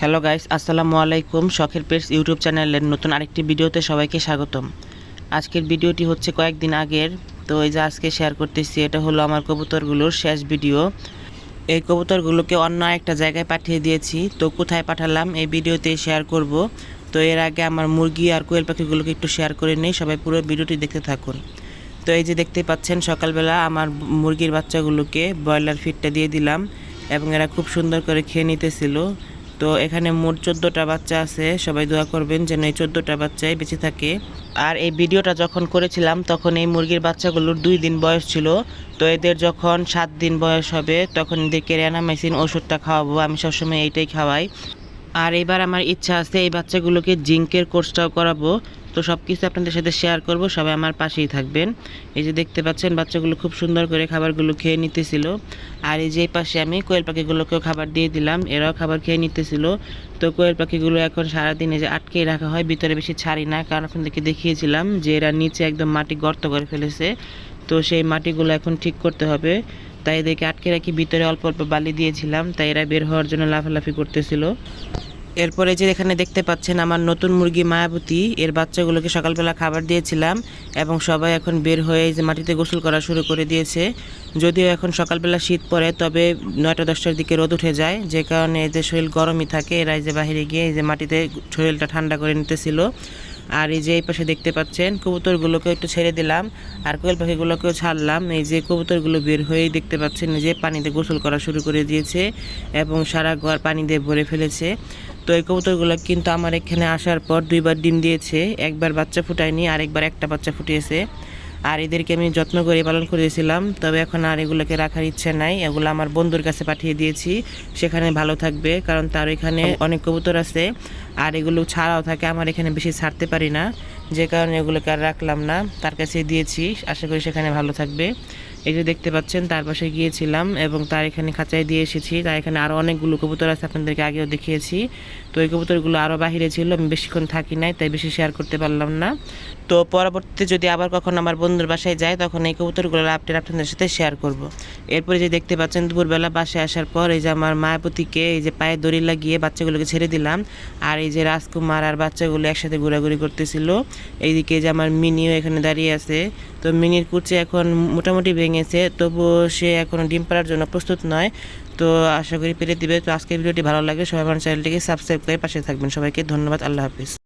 Hello guys, আসসালামু আলাইকুম। শখের পেটস ইউটিউব চ্যানেলের নতুন আরেকটি ভিডিওতে সবাইকে স্বাগতম। আজকের ভিডিওটি হচ্ছে কয়েকদিন আগের, তো এই যে আজকে শেয়ার করতেছি, এটা হলো আমার কবুতরগুলোর শেষ ভিডিও। এই কবুতরগুলোকে অন্য একটা জায়গায় পাঠিয়ে দিয়েছি, তো কোথায় পাঠালাম এই ভিডিওতে শেয়ার করব। তো এর আগে আমার মুরগি আর কোয়েল পাখিগুলোকে একটু শেয়ার করে নেই, সবাই পুরো ভিডিওটি দেখতে থাকুন। তো এই যে দেখতে পাচ্ছেন, সকালবেলা আমার মুরগির বাচ্চাগুলোকে ব্রয়লার ফিডটা দিয়ে দিলাম এবং এরা খুব সুন্দর করে খেয়ে নিতেছিল। তো এখানে মোট 14টা বাচ্চা আছে, সবাই দোয়া করবেন যেন এই 14টা বাচ্চাই বেঁচে থাকে। আর এই ভিডিওটা যখন করেছিলাম তখন এই মুরগির বাচ্চাগুলোর 2 দিন বয়স ছিল। তো এদের যখন 7 দিন বয়স হবে তখন এদেরকে র্যানামাইসিন ওষুধটা খাওয়াবো, আমি সবসময় এইটাই খাওয়াই। আর এবার আমার ইচ্ছা আছে এই বাচ্চাগুলোকে জিঙ্কের কোর্সটাও করাবো। তো সব কিছু আপনাদের সাথে শেয়ার করব, সবাই আমার পাশেই থাকবেন। এই যে দেখতে পাচ্ছেন বাচ্চাগুলো খুব সুন্দর করে খাবারগুলো খেয়ে নিতেছিল। আর এই যে পাশে আমি কোয়েল পাখিগুলোকেও খাবার দিয়ে দিলাম, এরাও খাবার খেয়ে নিতেছিল। তো কোয়েল পাখিগুলো এখন সারাদিন এই যে আটকেই রাখা হয়, ভিতরে বেশি ছাড়ি না, কারণ আপনাদেরকে দেখিয়েছিলাম যে এরা নিচে একদম মাটি গর্ত করে ফেলেছে। তো সেই মাটিগুলো এখন ঠিক করতে হবে, তাই এদেরকে আটকে রাখি, ভিতরে অল্প অল্প বালি দিয়েছিলাম, তাই এরা বের হওয়ার জন্য লাফালাফি করতেছিল। এরপরে যে এখানে দেখতে পাচ্ছেন আমার নতুন মুরগি মায়াবতী, এর বাচ্চাগুলোকে সকালবেলা খাবার দিয়েছিলাম এবং সবাই এখন বের হয়ে এই যে মাটিতে গোসল করা শুরু করে দিয়েছে। যদিও এখন সকালবেলা শীত পড়ে, তবে 9টা-10টার দিকে রোদ উঠে যায়, যে কারণে এদের শরীর গরমই থাকে। এরা এই যে বাইরে গিয়ে এই যে মাটিতে শরীরটা ঠান্ডা করে নিতেছিল। আর এই যে এই পাশে দেখতে পাচ্ছেন কবুতরগুলোকে একটু ছেড়ে দিলাম আর কোয়েল পাখিগুলোকেও ছাড়লাম। এই যে কবুতরগুলো বের হয়েই দেখতে পাচ্ছেন যে পানিতে গোসল করা শুরু করে দিয়েছে এবং সারা ঘর পানি দিয়ে ভরে ফেলেছে। তো এই কবুতরগুলো কিন্তু আমার এখানে আসার পর 2বার ডিম দিয়েছে, একবার বাচ্চা ফুটায়নি, আরেকবার একটা বাচ্চা ফুটিয়েছে। আর এদেরকে আমি যত্ন করে পালন করেছিলাম, তবে এখন আর এগুলোকে রাখার ইচ্ছে নাই, এগুলো আমার বন্ধুর কাছে পাঠিয়ে দিয়েছি, সেখানে ভালো থাকবে, কারণ তার এখানে অনেক কবুতর আছে আর এগুলো ছাড়াও থাকে, আমার এখানে বেশি ছাড়তে পারি না, যে কারণে এগুলোকে আর রাখলাম না, তার কাছে দিয়েছি, আশা করি সেখানে ভালো থাকবে। এই যে দেখতে পাচ্ছেন তার পাশে গিয়েছিলাম এবং তার এখানে খাঁচায় দিয়ে এসেছি, তার এখানে আরও অনেকগুলো কবুতর আছে, আপনাদেরকে আগেও দেখিয়েছি। তো এই কবুতরগুলো আরও বাহিরে ছিল, আমি বেশিক্ষণ থাকি নাই, তাই বেশি শেয়ার করতে পারলাম না। তো পরবর্তীতে যদি আবার কখন আমার বন্ধুর বাসায় যায় তখন এই কবুতরগুলোর আপডেট আপনাদের সাথে শেয়ার করব। এরপরে যে দেখতে পাচ্ছেন দুপুরবেলা বাসায় আসার পর এই যে আমার মায়াপতিকে এই যে পায়ে দড়ি লাগিয়ে বাচ্চাগুলোকে ছেড়ে দিলাম। আর এই যে রাজকুমার আর বাচ্চাগুলো একসাথে ঘোরাঘুরি করতেছিল। এইদিকে যে আমার মিনিও এখানে দাঁড়িয়ে আছে। তো মিনির কুচে এখন মোটামুটি ভেঙেছে, তবুও সে এখনও ডিম পাড়ার জন্য প্রস্তুত নয়। তো আশা করি পেরে দিবে। তো আজকের ভিডিওটি ভালো লাগে, সবাই আমার চ্যানেলটিকে সাবস্ক্রাইব করে পাশে থাকবেন। সবাইকে ধন্যবাদ, আল্লাহ হাফিজ।